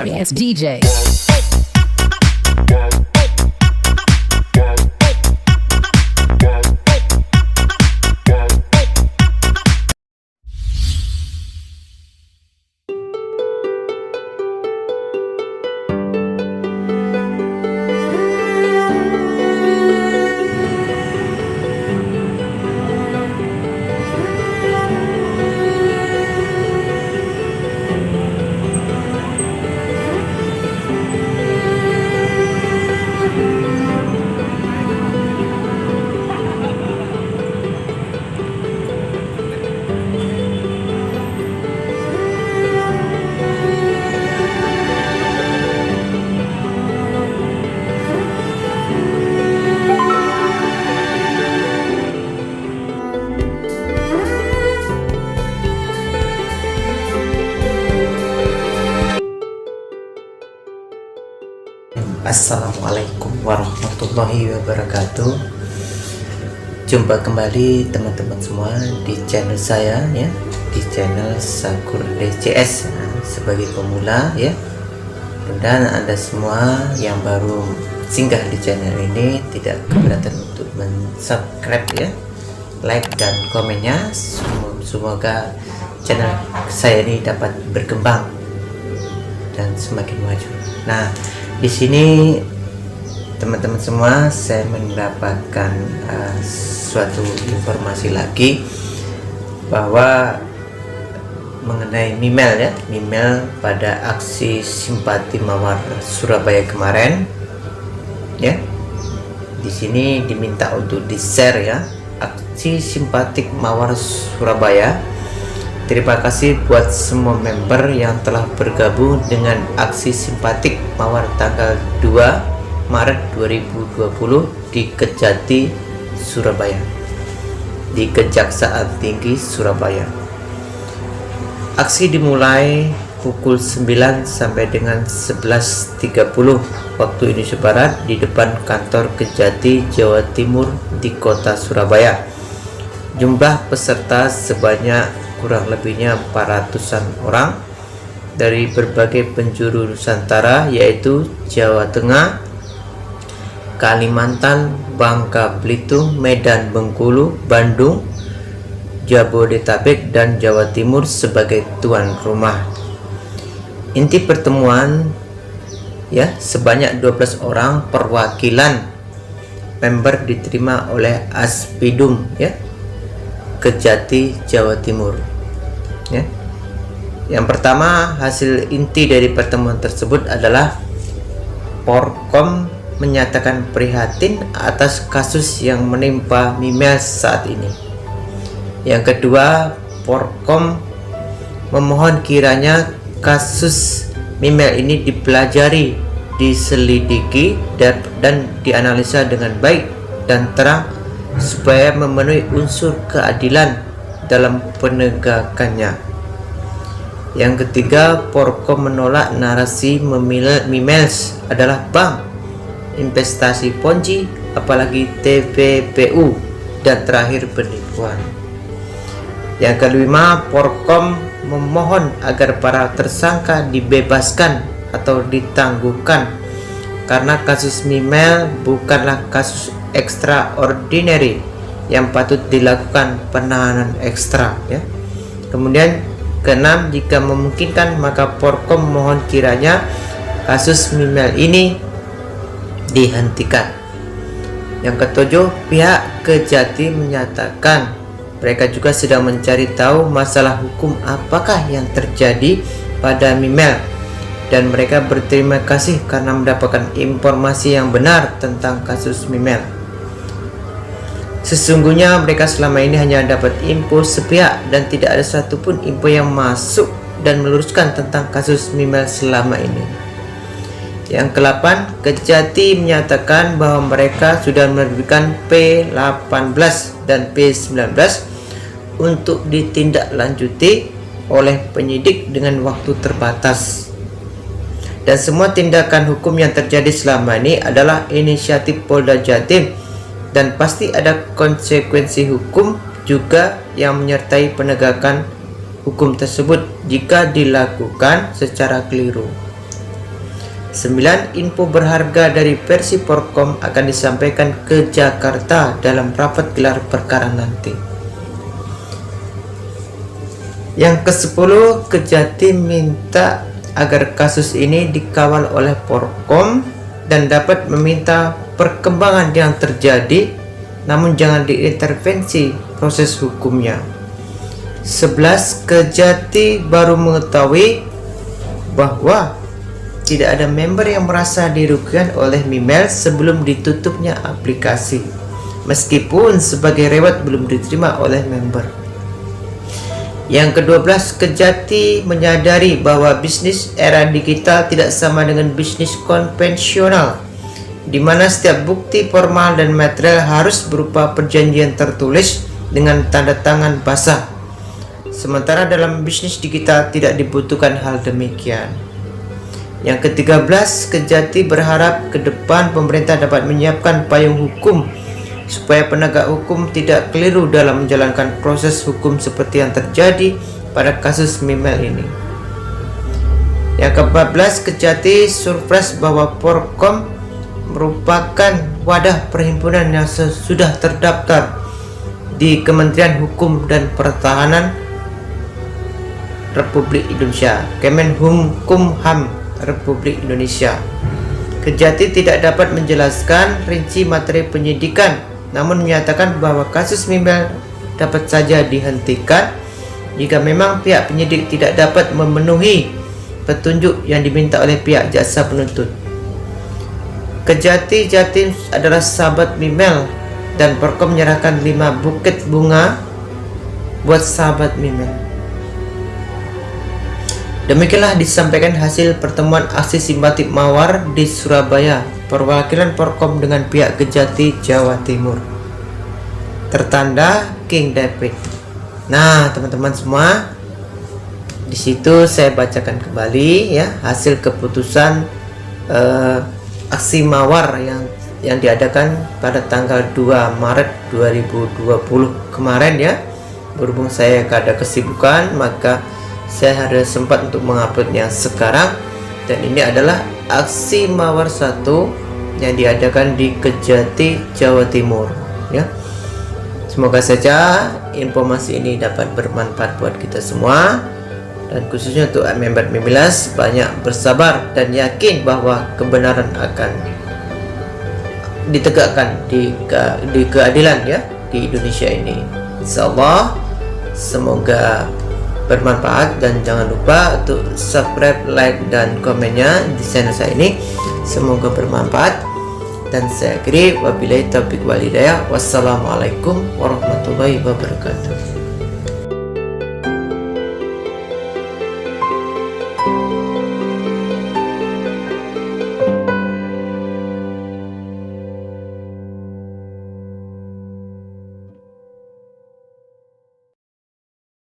Sorry ass DJ. Assalamualaikum warahmatullahi wabarakatuh. Jumpa kembali teman-teman semua di channel saya ya, di channel Sakur DCS sebagai pemula ya. Dan Anda semua yang baru singgah di channel ini tidak keberatan untuk subscribe ya, like dan komennya. Semoga channel saya ini dapat berkembang dan semakin maju. Nah, di sini teman-teman semua saya mendapatkan suatu informasi lagi bahwa mengenai Mimel ya, Mimel pada aksi simpati Mawar Surabaya kemarin ya. Di sini diminta untuk di-share ya, aksi simpatik Mawar Surabaya. Terima kasih buat semua member yang telah bergabung dengan aksi simpatik Mawar tanggal 2 Maret 2020 di Kejati, Surabaya, di Kejaksaan Tinggi Surabaya. Aksi dimulai pukul 9 sampai dengan 11.30 waktu Indonesia Barat di depan kantor Kejati, Jawa Timur di kota Surabaya. Jumlah peserta sebanyak kurang lebihnya 400-an orang dari berbagai penjuru Nusantara, yaitu Jawa Tengah, Kalimantan, Bangka Belitung, Medan, Bengkulu, Bandung, Jabodetabek, dan Jawa Timur sebagai tuan rumah. Inti pertemuan ya, sebanyak 12 orang perwakilan member diterima oleh Aspidum ya, Kejati, Jawa Timur ya. Yang pertama, hasil inti dari pertemuan tersebut adalah Porkom menyatakan prihatin atas kasus yang menimpa Mimel saat ini. Yang kedua, Porkom memohon kiranya kasus Mimel ini dipelajari, diselidiki dan dianalisa dengan baik dan terang supaya memenuhi unsur keadilan dalam penegakannya. Yang ketiga, Porkom menolak narasi Mimels adalah bank, investasi ponzi, apalagi TPPU, dan terakhir penipuan. Yang kelima, Porkom memohon agar para tersangka dibebaskan atau ditangguhkan karena kasus Mimel bukanlah kasus extraordinary yang patut dilakukan penahanan ekstra ya. Kemudian keenam, jika memungkinkan maka Porkom mohon kiranya kasus Mimel ini dihentikan. Yang ketujuh, pihak Kejati menyatakan mereka juga sedang mencari tahu masalah hukum apakah yang terjadi pada Mimel, dan mereka berterima kasih karena mendapatkan informasi yang benar tentang kasus Mimel. Sesungguhnya mereka selama ini hanya dapat info sepihak dan tidak ada satupun info yang masuk dan meluruskan tentang kasus Mimel selama ini. Yang ke-8, Kejati menyatakan bahwa mereka sudah menerbitkan P18 dan P19 untuk ditindaklanjuti oleh penyidik dengan waktu terbatas. Dan semua tindakan hukum yang terjadi selama ini adalah inisiatif Polda Jatim, dan pasti ada konsekuensi hukum juga yang menyertai penegakan hukum tersebut jika dilakukan secara keliru. 9. Info berharga dari versi Porkom akan disampaikan ke Jakarta dalam rapat gelar perkara nanti. Yang ke-10, Kejati minta agar kasus ini dikawal oleh Porkom dan dapat meminta perkembangan yang terjadi, namun jangan diintervensi proses hukumnya. 11. Kejati baru mengetahui bahwa tidak ada member yang merasa dirugikan oleh Mimiles sebelum ditutupnya aplikasi, meskipun sebagai reward belum diterima oleh member. Yang ke-12, Kejati menyadari bahwa bisnis era digital tidak sama dengan bisnis konvensional, di mana setiap bukti formal dan material harus berupa perjanjian tertulis dengan tanda tangan basah. Sementara dalam bisnis digital tidak dibutuhkan hal demikian. Yang ke-13, Kejati berharap ke depan pemerintah dapat menyiapkan payung hukum supaya penegak hukum tidak keliru dalam menjalankan proses hukum seperti yang terjadi pada kasus Mimel ini. Yang ke-14, Kejati surprise bahwa Porkom merupakan wadah perhimpunan yang sudah terdaftar di Kementerian Hukum dan Pertahanan Republik Indonesia, Kemenkumham Republik Indonesia. Kejati tidak dapat menjelaskan rinci materi penyidikan, namun menyatakan bahwa kasus Mimel dapat saja dihentikan jika memang pihak penyidik tidak dapat memenuhi petunjuk yang diminta oleh pihak jaksa penuntut. Kejati Jatim adalah sahabat Mimel dan Porkom menyerahkan 5 buket bunga buat sahabat Mimel. Demikianlah disampaikan hasil pertemuan aksi simpati Mawar di Surabaya, perwakilan Porkom dengan pihak Kejati Jawa Timur. Tertanda King David. Nah, teman-teman semua, di situ saya bacakan kembali ya hasil keputusan aksi Mawar yang diadakan pada tanggal 2 Maret 2020 kemarin ya. Berhubung saya ada kesibukan, maka saya harus sempat untuk menguploadnya sekarang, dan ini adalah aksi Mawar 1 yang diadakan di Kejati, Jawa Timur ya. Semoga saja informasi ini dapat bermanfaat buat kita semua, dan khususnya untuk member Mimiles banyak bersabar dan yakin bahwa kebenaran akan ditegakkan di keadilan ya di Indonesia ini. Insyaallah semoga bermanfaat, dan jangan lupa untuk subscribe, like, dan komennya di channel saya ini. Semoga bermanfaat, dan saya akhiri wabillahi taufiq wal hidayah. Wassalamualaikum warahmatullahi wabarakatuh.